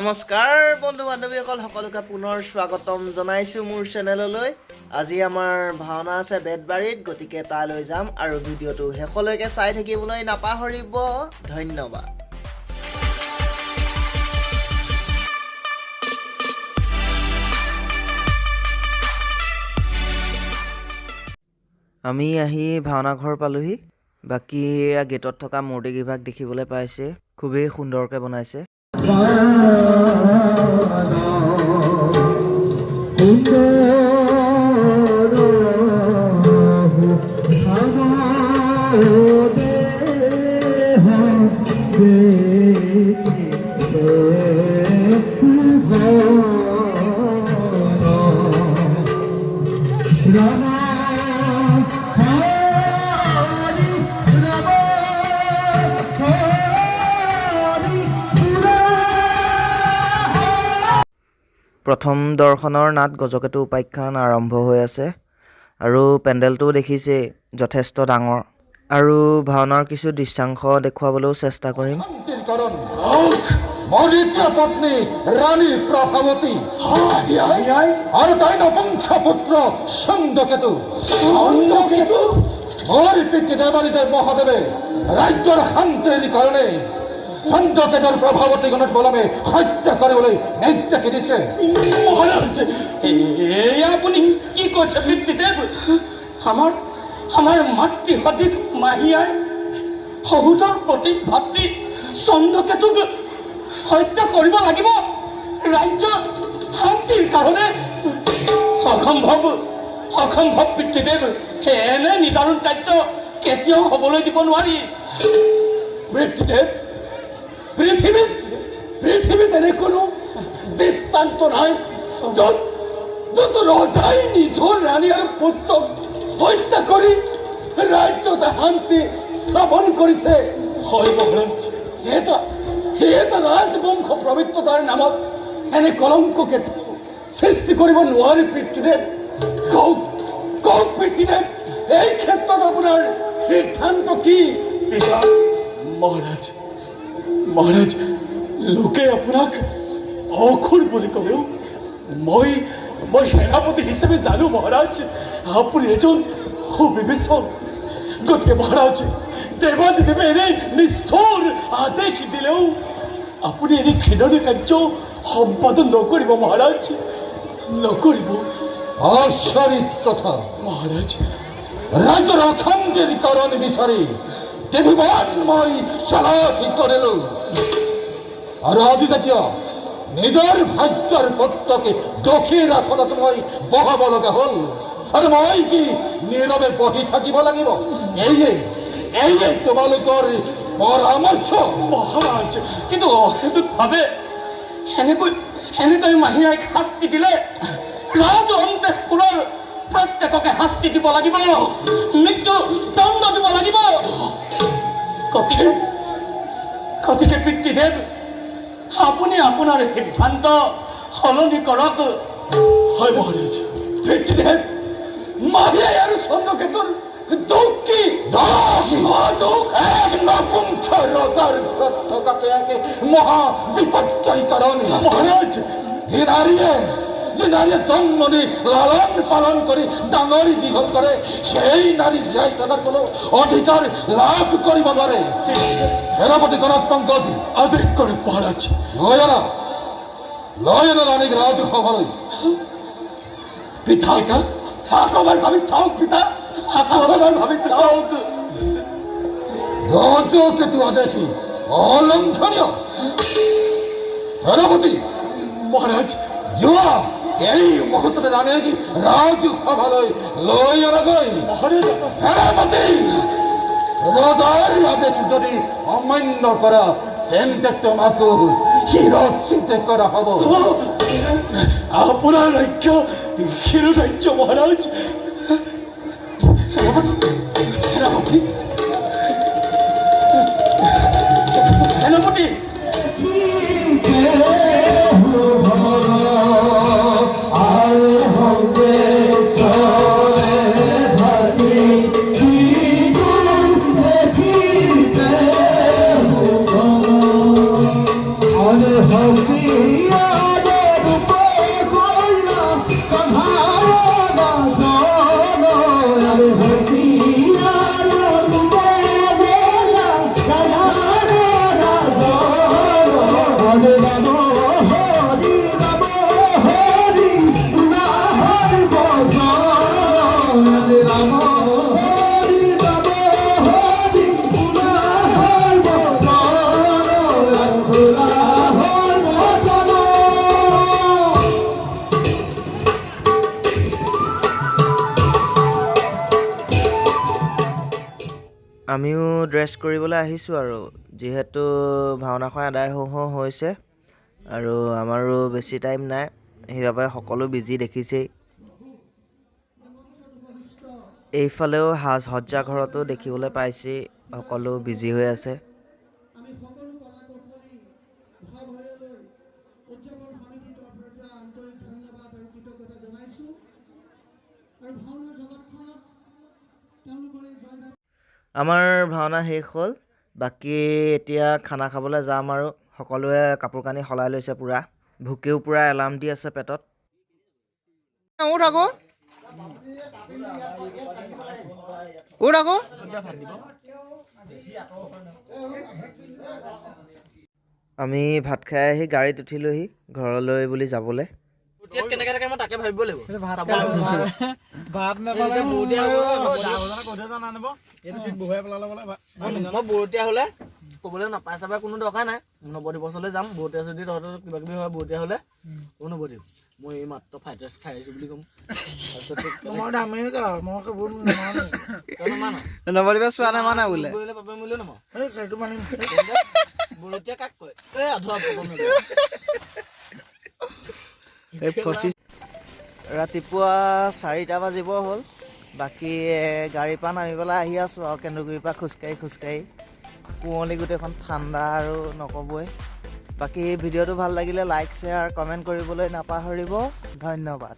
নমস্কাৰ বন্ধু বান্ধৱীসকল সকলোকে পুনৰ স্বাগতম জনাইছোঁ মোৰ চেনেললৈ। আজি আমাৰ ভাওনা আছে বেতবাৰীত, গতিকে তালৈ যাম আৰু ভিডিঅ'টো শেষলৈকে চাই থাকিবলৈ নাপাহৰিব। ধন্যবাদ। আমি আহি ভাওনা ঘৰ পালোহি। বাকী গেটত থকা মূৰ্তিকেইভাগ দেখিবলৈ পাইছে, খুবেই সুন্দৰকৈ বনাইছে। প্ৰথম দৰ্শনৰ নাট গজকেতু উপাখ্যান আৰম্ভ হৈ আছে আৰু পেণ্ডেলটো দেখিছে যথেষ্ট ডাঙৰ, আৰু ভাওনাৰ কিছু দৃশ্যাংশ দেখুৱাবলৈও চেষ্টা কৰিম। পত্নী ৰাণী প্ৰভাৱতী আৰু তাই নপুংস পুত্ৰ চন্দ্ৰকেতু। মোৰ পিতৃ দেৱালীদেৱ মহাদেৱে ৰাজ্যৰ শান্তিৰ কাৰণে চন্দ্ৰকেতুৰ প্ৰভাৱতী গণত বলমে হত্যা কৰিবলৈ নিৰ্দেশ দিছে। মহাৰাজ, আপুনি কি কৈছে পিতৃদেৱ? আমাৰ মাতৃসদৃশ মাহীয়াই শহুৰৰ প্ৰতি ভাতৃ চন্দ্ৰকেতুক হত্যা কৰিব লাগিব ৰাজ্যৰ শান্তিৰ কাৰণে? অসম্ভৱ পিতৃদেৱ। এনে নিদাৰুণ কাৰ্য কেতিয়াও হ'বলৈ দিব নোৱাৰি। পিতৃদেৱ, পৃথিৱীত এনে কোনো দৃষ্টান্ত নাই য'ত ৰজাই নিজৰ ৰাণী আৰু পুত্ৰক হত্যা কৰি ৰাজ্যত শান্তি স্থাপন কৰিছে। হয় মহাৰাজ, এটা ৰাজবংশ পবিত্ৰতাৰ নামত এনে কলংক কেতিয়াও সৃষ্টি কৰিব নোৱাৰি। পিতৃদেৱ, কওক পিতৃদেৱ, এই ক্ষেত্ৰত আপোনাৰ সিদ্ধান্ত কি? মহাৰাজ, লোকে আপোনাক অসুৰ বুলি ক'লেও মই সেনাপতি হিচাপে জানো মহাৰাজ, আপুনি এজন সুবিবেচক। গতিকে মহাৰাজ, দেৱাদিদেৱে এনে নিষ্ঠুৰ আদেশ দিলেও আপুনি এনে ঘৃণনীয় কাৰ্য সম্পাদন নকৰিব মহাৰাজ, নকৰিব। আচৰিত কথা মহাৰাজ, ৰাজ্যৰ অশান্তিৰ কাৰণ বিচাৰি কেইবাৰ মই চালাকি কৰিলো, আৰু আজি যেতিয়া নিজৰ ভাগ্যৰ পুত্ৰকে দোষীৰ আসনত মই বহাব লগা হ'ল, আৰু মই কি নীৰৱে বহি থাকিব লাগিব? এয়ে তোমালোকৰ পৰামৰ্শ? মহাৰাজ, কিন্তু অহেতুকভাৱে এনেকৈ মাহীয়াইক শাস্তি দিলে ৰাজ অন্তঃপুৰৰ প্ৰত্যেককে শাস্তি দিব লাগিব, মৃত্যু দণ্ড দিব লাগিব। গতিকে পিতৃদেৱ, আপুনি আপোনাৰ সিদ্ধান্ত সলনি কৰক। হয় মহাৰাজ। পিতৃদেৱ, মাহীয়াই আৰু চন্দ্ৰকেতুৰ দুখ কি? এক নপুংস ৰজাৰ থকাকে একে মহা বিপৰ্যয় কাৰণ। মহাৰাজ, যে নাৰীয়ে জন্ম দি লালন পালন কৰি ডাঙৰি দীঘল কৰে, সেই নাৰী জীয়াই থকাৰ কোনো অধিকাৰ লাভ কৰিব নোৱাৰে। সেনাপতি গণক পংকজ আদেশ কৰে মহাৰাজ। লয় আনা ৰাণীক ৰাজসভালৈ। পিতা, আকবাৰ ভাবি চাওক পিতা, আকবাৰ ভাবি চাওক। গজকেতু আদেশী অলংঘনীয়। সেনাপতি মহাৰাজ, যোৱা এই মুহূৰ্ততে ৰাণীক ৰাজসভালৈ লৈ অনাগৈ। মহাৰাজ, সেনাপতি, ৰজাৰ আদেশ যদি অমান্য কৰা তেন্তে তোমাকো শিৰচ্যুত কৰা হ'ব। আপোনাৰ ৰাজ্য শিৰোধাৰ্য মহাৰাজ। সেনাপতি, সেনাপতি, Hare ৰাম হৰি ৰাম হৰি নাহৰ বজন ৰাম হৰি ৰাম হৰি নাহৰ বজন নাহৰ বজন। আমিও ড্ৰেছ কৰিবলৈ আহিছোঁ আৰু যিহেতু ভাওনাখন আদায় হওঁ হওঁ হৈছে আৰু আমাৰো বেছি টাইম নাই, সেইবাবে সকলো বিজি দেখিছেই। এইফালেও সাজ সজ্জা ঘৰতো দেখিবলৈ পাইছেই সকলো বিজি হৈ আছে। আমি সকলো কলাকৌশলী ভাৱ লৈ উদযাপন সমিতিৰ তৰফৰ পৰা আন্তৰিক ধন্যবাদ আৰু কৃতজ্ঞতা জনাইছোঁ আৰু ভাওনাৰ জগতখনত তেওঁলোকৰ এই জয় আমাৰ ভাওনা শেষ হ'ল, বাকী এতিয়া খানা খাবলৈ যাম আৰু সকলোৱে কাপোৰ কানি সলাই লৈছে পূৰা। ভোকেও পূৰা এলাৰ্ম দি আছে পেটত। উঠ আকৌ উঠ আকৌ। আমি ভাত খাই আহি গাড়ীত উঠিলোহি ঘৰলৈ বুলি যাবলৈ। কেনেকে থাকে মই তাকে ভাবিব লাগিব। মই বৰতীয়া হলে ক'বলৈ নাপাই চাবা কোনো দৰকাৰ নাই। নৱদ্বীপ বছৰলৈ যাম, বৰতীয়া যদি তহঁতৰ কিবা কিবি হয় বৰতীয়া হলে কোনো নৱদ্বীপ মই এই মাত্ৰ ফ্ৰাইড ৰাইচ খাই আহিছো বুলি ক'ম। নৱদ্বীপে চোৱা নামানা বোলে। বৰতীয়া কাক কয় এই আধুৱা ৰাতিপুৱা 4টা বাজিব হ'ল। বাকী গাড়ীৰ পৰা নামি পেলাই আহি আছোঁ আৰু কেন্দুগুৰিৰ পৰা খোজকাঢ়ি কুঁৱলী গোটেইখন ঠাণ্ডা আৰু নক'বই। বাকী ভিডিঅ'টো ভাল লাগিলে লাইক শ্বেয়াৰ কমেণ্ট কৰিবলৈ নাপাহৰিব। ধন্যবাদ।